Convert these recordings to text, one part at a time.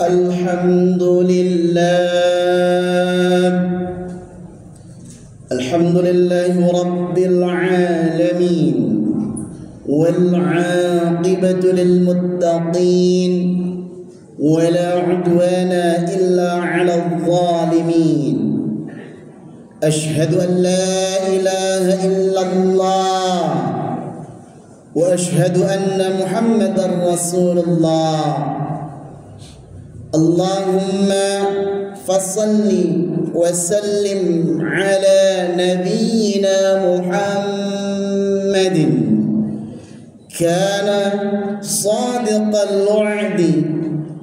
الحمد لله رب العالمين والعاقبة للمتقين ولا عدوان إلا على الظالمين أشهد أن لا إله إلا الله وأشهد أن محمدا رسول الله اللهم فصل وسلم على نبينا محمد كان صادق الوعد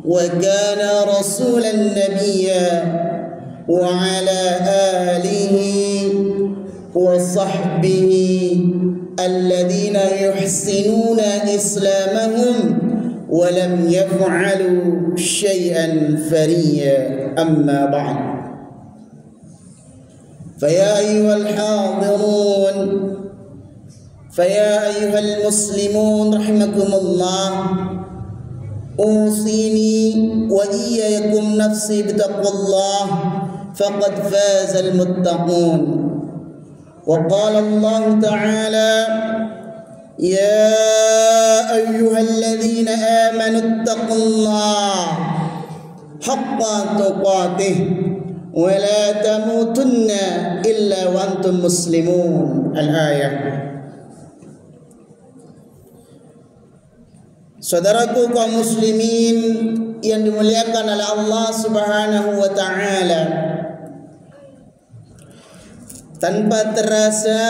وكان رسولا نبيا وعلى آله وصحبه الذين يحسنون إسلامهم ولم يفعلوا شيئا فريا أما بعد فيا أيها الحاضرون فيا أيها المسلمون رحمكم الله أوصيني وإياكم نفسي بتقوى الله فقد فاز المتقون وقال الله تعالى يا أيها الذين آمنوا اتقوا الله حق تقاته ولا تموتن إلا وأنتم مسلمون الآية. Saudaraku kaum muslimin yang dimuliakan oleh Allah Subhanahu wa taala, tanpa terasa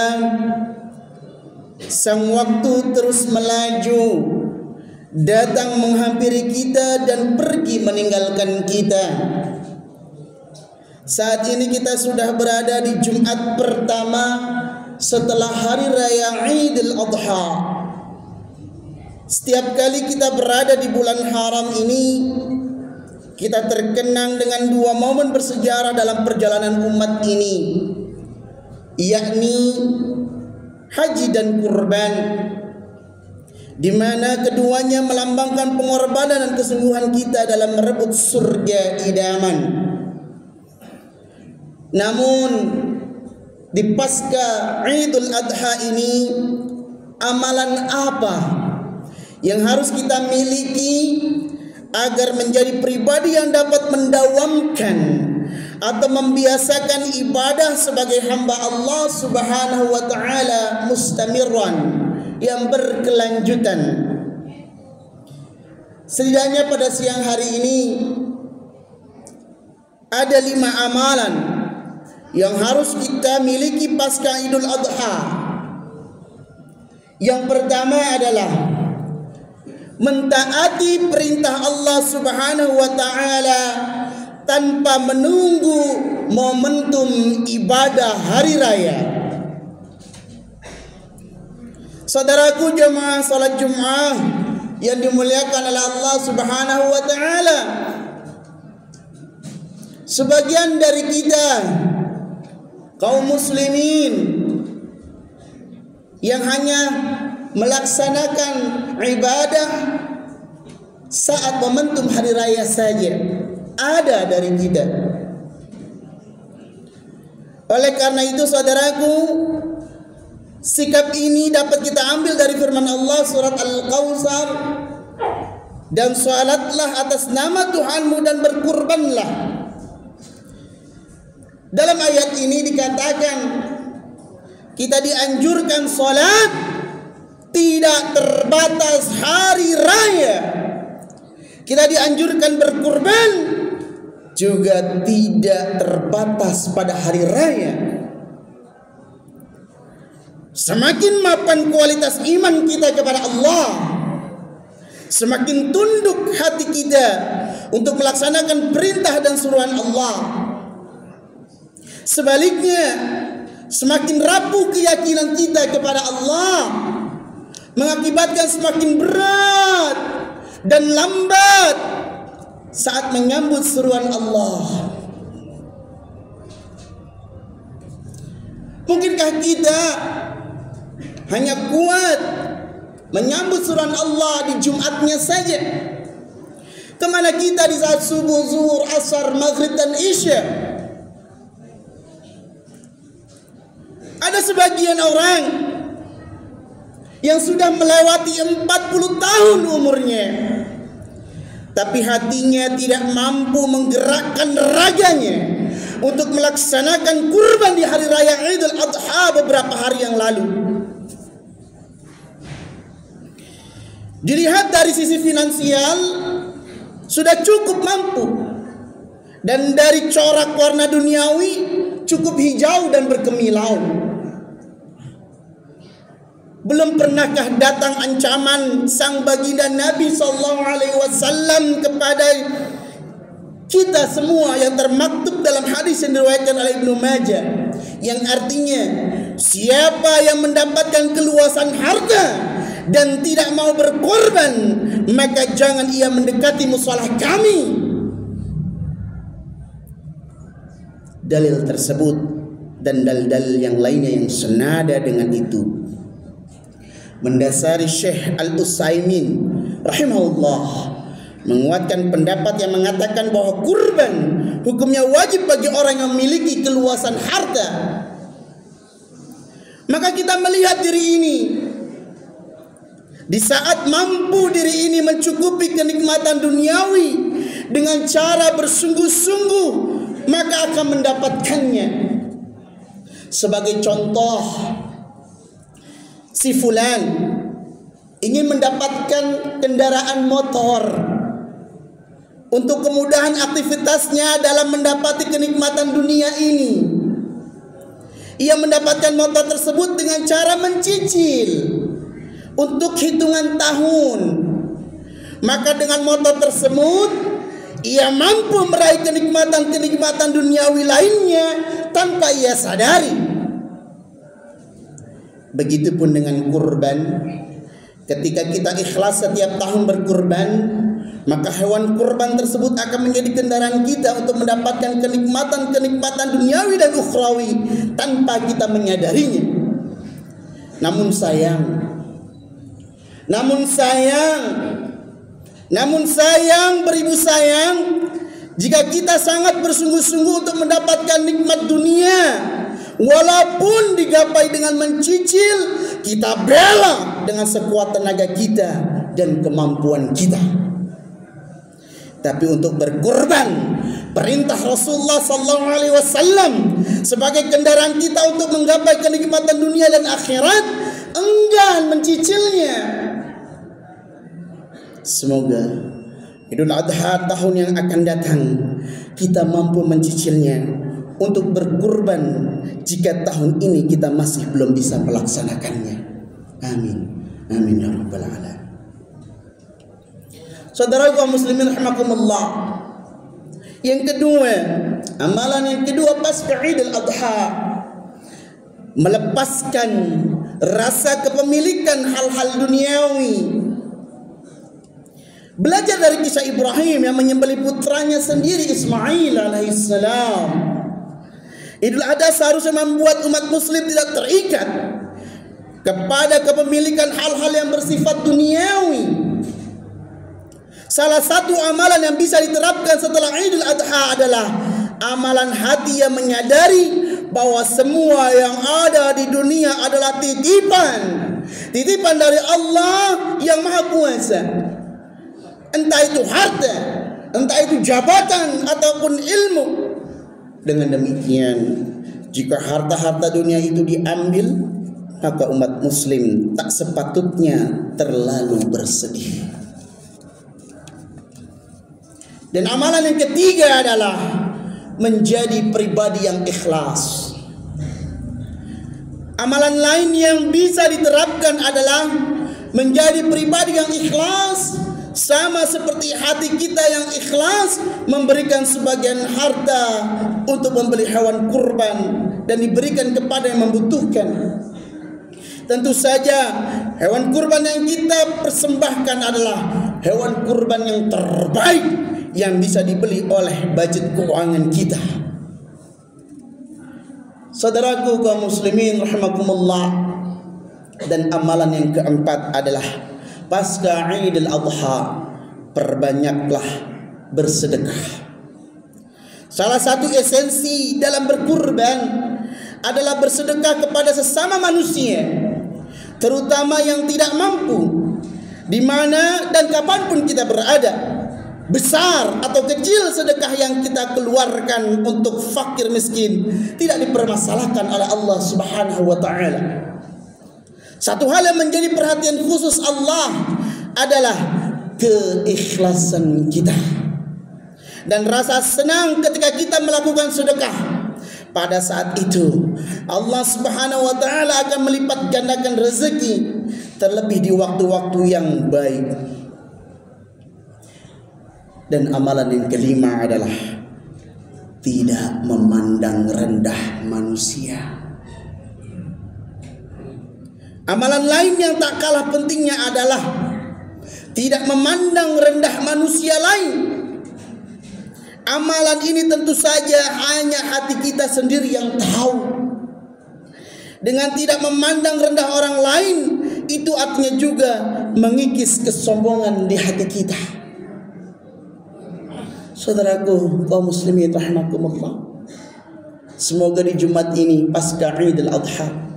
sang waktu terus melaju, datang menghampiri kita dan pergi meninggalkan kita. Saat ini kita sudah berada di Jumat pertama setelah hari raya Idul Adha. Setiap kali kita berada di bulan haram ini, kita terkenang dengan dua momen bersejarah dalam perjalanan umat ini, yakni haji dan kurban, di mana keduanya melambangkan pengorbanan dan kesungguhan kita dalam merebut surga idaman. Namun di pasca Idul Adha ini, amalan apa yang harus kita miliki agar menjadi pribadi yang dapat mendawamkan atau membiasakan ibadah sebagai hamba Allah Subhanahu wa taala mustamirran, yang berkelanjutan? Setidaknya pada siang hari ini ada 5 amalan yang harus kita miliki pasca Idul Adha. Yang pertama adalah mentaati perintah Allah Subhanahu wa taala tanpa menunggu momentum ibadah hari raya. Saudaraku jemaah salat Jumat yang dimuliakan oleh Allah Subhanahu wa taala, sebagian dari kita kaum muslimin yang hanya melaksanakan ibadah saat momentum hari raya saja, ada dari kita. Oleh karena itu saudaraku, sikap ini dapat kita ambil dari firman Allah surat Al-Kautsar, dan salatlah atas nama Tuhanmu dan berkurbanlah. Dalam ayat ini dikatakan kita dianjurkan salat tidak terbatas hari raya. Kita dianjurkan berkurban juga tidak terbatas pada hari raya. Semakin mapan kualitas iman kita kepada Allah, semakin tunduk hati kita untuk melaksanakan perintah dan suruhan Allah. Sebaliknya, semakin rapuh keyakinan kita kepada Allah, mengakibatkan semakin berat dan lambat saat menyambut seruan Allah. Mungkinkah kita hanya kuat menyambut seruan Allah di Jumatnya saja, Kemana kita di saat subuh, zuhur, asar, maghrib dan isya? Ada sebagian orang yang sudah melewati 40 tahun umurnya, tapi hatinya tidak mampu menggerakkan raganya untuk melaksanakan kurban di hari raya Idul Adha beberapa hari yang lalu. Dilihat dari sisi finansial sudah cukup mampu, dan dari corak warna duniawi cukup hijau dan berkemilau. Belum pernahkah datang ancaman sang baginda Nabi SAW kepada kita semua yang termaktub dalam hadis yang diriwayatkan oleh Ibnu Majah, yang artinya siapa yang mendapatkan keluasan harta dan tidak mau berkorban, maka jangan ia mendekati musholah kami. Dalil tersebut dan dalil-dalil yang lainnya yang senada dengan itu mendasari Syekh Al-Utsaimin rahimahullah menguatkan pendapat yang mengatakan bahwa kurban hukumnya wajib bagi orang yang memiliki keluasan harta. Maka kita melihat diri ini, di saat mampu diri ini mencukupi kenikmatan duniawi dengan cara bersungguh-sungguh, maka akan mendapatkannya. Sebagai contoh, si fulan ingin mendapatkan kendaraan motor untuk kemudahan aktivitasnya dalam mendapati kenikmatan dunia ini. Ia mendapatkan motor tersebut dengan cara mencicil untuk hitungan tahun. Maka dengan motor tersebut ia mampu meraih kenikmatan-kenikmatan duniawi lainnya tanpa ia sadari. Begitupun dengan kurban. Ketika kita ikhlas setiap tahun berkurban, maka hewan kurban tersebut akan menjadi kendaraan kita untuk mendapatkan kenikmatan-kenikmatan duniawi dan ukhrawi tanpa kita menyadarinya. Namun sayang beribu sayang, jika kita sangat bersungguh-sungguh untuk mendapatkan nikmat dunia, walaupun digapai dengan mencicil, kita bela dengan sekuat tenaga kita dan kemampuan kita. Tapi untuk berkurban, perintah Rasulullah SAW sebagai kendaraan kita untuk menggapai kenikmatan dunia dan akhirat, enggan mencicilnya. Semoga Idul Adha tahun yang akan datang kita mampu mencicilnya untuk berkurban jika tahun ini kita masih belum bisa melaksanakannya. Amin. Amin ya rabbal alamin. Saudara kaum muslimin rahimakumullah. Yang kedua, amalan yang kedua pasca Idul Adha, melepaskan rasa kepemilikan hal-hal duniawi. Belajar dari kisah Ibrahim yang menyembelih putranya sendiri Ismail alaihissalam. Idul Adha seharusnya membuat umat muslim tidak terikat kepada kepemilikan hal-hal yang bersifat duniawi. Salah satu amalan yang bisa diterapkan setelah Idul Adha adalah amalan hati yang menyadari bahwa semua yang ada di dunia adalah titipan dari Allah yang Maha Kuasa. Entah itu harta, entah itu jabatan ataupun ilmu. Dengan demikian, jika harta-harta dunia itu diambil, maka umat muslim tak sepatutnya terlalu bersedih. Dan amalan yang ketiga adalah menjadi pribadi yang ikhlas. Amalan lain yang bisa diterapkan adalah menjadi pribadi yang ikhlas, sama seperti hati kita yang ikhlas memberikan sebagian harta untuk membeli hewan kurban dan diberikan kepada yang membutuhkan. Tentu saja hewan kurban yang kita persembahkan adalah hewan kurban yang terbaik yang bisa dibeli oleh budget keuangan kita. Saudaraku kaum muslimin rahimakumullah. Dan amalan yang keempat adalah pasca Idul Adha, perbanyaklah bersedekah. Salah satu esensi dalam berkurban adalah bersedekah kepada sesama manusia, terutama yang tidak mampu, di mana dan kapanpun kita berada. Besar atau kecil sedekah yang kita keluarkan untuk fakir miskin tidak dipermasalahkan oleh Allah Subhanahu wa ta'ala. Satu hal yang menjadi perhatian khusus Allah adalah keikhlasan kita dan rasa senang ketika kita melakukan sedekah. Pada saat itu Allah Subhanahu wa ta'ala akan melipat gandakan rezeki, terlebih di waktu-waktu yang baik. Dan amalan yang kelima adalah tidak memandang rendah manusia. Amalan lain yang tak kalah pentingnya adalah tidak memandang rendah manusia lain. Amalan ini tentu saja hanya hati kita sendiri yang tahu. Dengan tidak memandang rendah orang lain, itu artinya juga mengikis kesombongan di hati kita. Saudaraku kaum muslimin rahimakumullah, semoga di Jumat ini pasca Idul Adha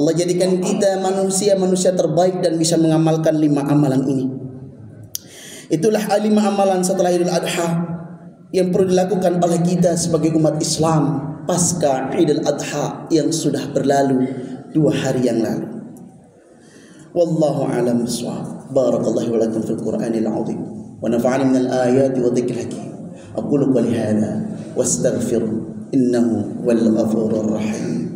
Allah jadikan kita manusia-manusia terbaik dan bisa mengamalkan 5 amalan ini. Itulah 5 amalan setelah Idul Adha yang perlu dilakukan oleh kita sebagai umat Islam pasca Idul Adha yang sudah berlalu 2 hari yang lalu. Wallahu a'lam bishawab. Barakallahu lakum fil Qur'anil 'azim wa nafa'ani minal ayati wa dhikril hakim. Aqulu qali hadza wastaghfir innahu wal ghafurur rahim.